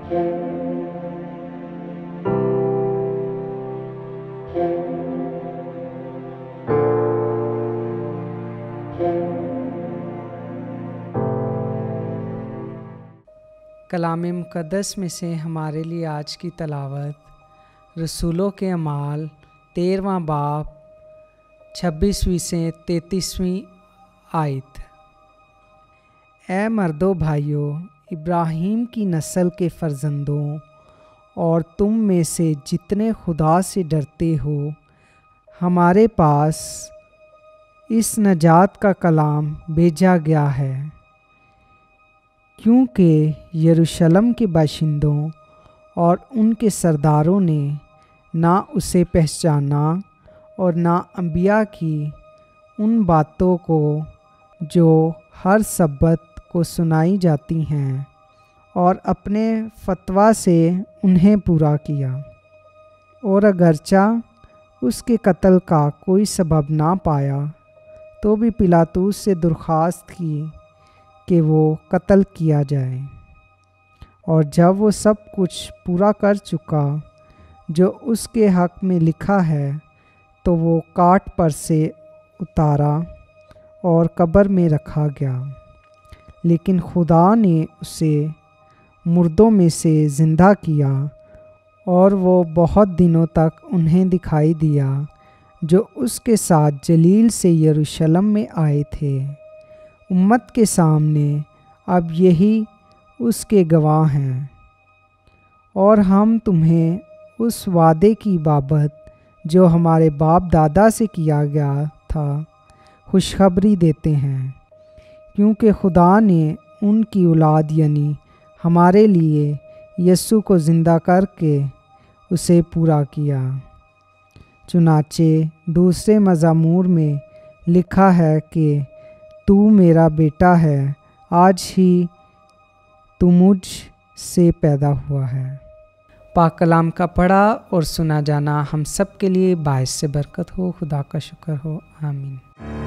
कलाम मुक़द्दस में से हमारे लिए आज की तलावत रसूलों के अमाल 13वां बाब 26वीं से 33वीं आयत। ए मर्दो भाइयों, इब्राहीम की नस्ल के फ़र्जंदों और तुम में से जितने खुदा से डरते हो, हमारे पास इस नजात का कलाम भेजा गया है, क्योंकि यरूशलेम के बाशिंदों और उनके सरदारों ने ना उसे पहचाना और ना अंबिया की उन बातों को जो हर सब्बत को सुनाई जाती हैं, और अपने फतवा से उन्हें पूरा किया। और अगरचा उसके कत्ल का कोई सबब ना पाया, तो भी पिलातूस से दरख्वास्त की कि वो कत्ल किया जाए। और जब वो सब कुछ पूरा कर चुका जो उसके हक़ में लिखा है, तो वो काट पर से उतारा और कब्र में रखा गया। लेकिन खुदा ने उसे मुर्दों में से ज़िंदा किया, और वो बहुत दिनों तक उन्हें दिखाई दिया जो उसके साथ जलील से यरूशलेम में आए थे। उम्मत के सामने अब यही उसके गवाह हैं। और हम तुम्हें उस वादे की बाबत जो हमारे बाप दादा से किया गया था खुशखबरी देते हैं, क्योंकि खुदा ने उनकी औलाद यानी हमारे लिए यीशु को ज़िंदा करके उसे पूरा किया। चुनाचे दूसरे मज़मूर में लिखा है कि तू मेरा बेटा है, आज ही तू मुझ से पैदा हुआ है। पाक कलाम का पढ़ा और सुना जाना हम सब के लिए बाइस से बरकत हो। खुदा का शुक्र हो। आमीन।